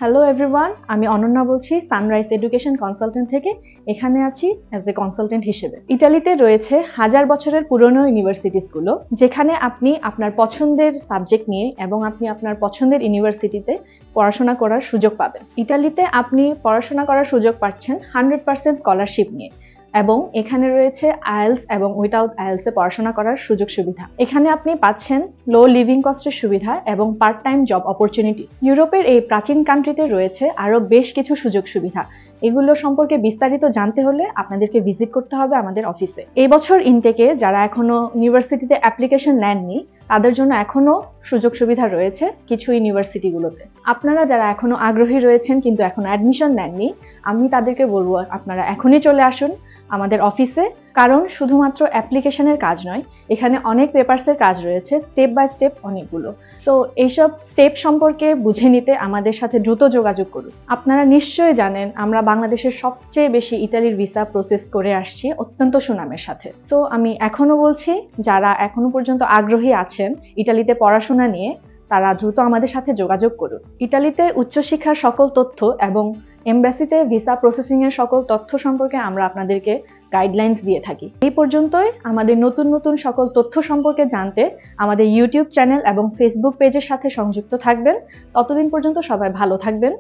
Hello everyone, আমি অনন্যা বলছি sunrise education consultant থেকে। এখানে আছি অ্যাজ এ কনসালটেন্ট হিসেবে। ইতালিতে রয়েছে হাজার বছরের পুরনো ইউনিভার্সিটিসগুলো, যেখানে আপনি আপনার পছন্দের সাবজেক্ট নিয়ে এবং আপনি আপনার পছন্দের ইউনিভার্সিটিতে পড়াশোনা করার সুযোগ পাবেন। ইতালিতে আপনি পড়াশোনা করার সুযোগ পাচ্ছেন 100% স্কলারশিপ নিয়ে, এবং এখানে রয়েছে আইএলস এবং উইদাউট আইএলস এ পড়াশোনা করার সুযোগ সুবিধা। এখানে আপনি পাচ্ছেন লো লিভিং কস্টের সুবিধা এবং পার্ট টাইম জব অপরচুনিটি। ইউরোপের এই প্রাচীন কান্ট্রিতে রয়েছে আরো বেশ কিছু সুযোগ সুবিধা। এগুলো সম্পর্কে বিস্তারিত জানতে হলে আপনাদেরকে ভিজিট করতে হবে আমাদের অফিসে। এই বছর ইনটেকে যারা এখনো ইউনিভার্সিটিতে অ্যাপ্লিকেশন নেননি, তাদের জন্য এখনো সুযোগ সুবিধা রয়েছে কিছু ইউনিভার্সিটিগুলোতে। আপনারা যারা এখনো আগ্রহী রয়েছেন কিন্তু এখনো অ্যাডমিশন নেননি, আমি তাদেরকে বলবো আপনারা এখনই চলে আসুন আমাদের অফিসে। কারণ শুধুমাত্র অ্যাপ্লিকেশনের কাজ নয়, এখানে অনেক পেপারসের কাজ রয়েছে, স্টেপ বাই স্টেপ অনেকগুলো। তো এইসব স্টেপ সম্পর্কে বুঝে নিতে আমাদের সাথে দ্রুত যোগাযোগ করুন। আপনারা নিশ্চয়ই জানেন আমরা বাংলাদেশের সবচেয়ে বেশি ইতালির ভিসা প্রসেস করে আসছি অত্যন্ত সুনামের সাথে। সো আমি এখনো বলছি, যারা এখনো পর্যন্ত আগ্রহী আছেন ইতালিতে পড়াশোনা নিয়ে, তারা দ্রুত আমাদের সাথে যোগাযোগ করুন। ইতালিতে উচ্চশিক্ষার সকল তথ্য এবং এমবাসিতে ভিসা প্রসেসিং এর সকল তথ্য সম্পর্কে আমরা আপনাদেরকে গাইডলাইন্স দিয়ে থাকি। এই পর্যন্তই। আমাদের নতুন নতুন সকল তথ্য সম্পর্কে জানতে আমাদের ইউটিউব চ্যানেল এবং ফেসবুক পেজের সাথে সংযুক্ত থাকবেন। ততদিন পর্যন্ত সবাই ভালো থাকবেন।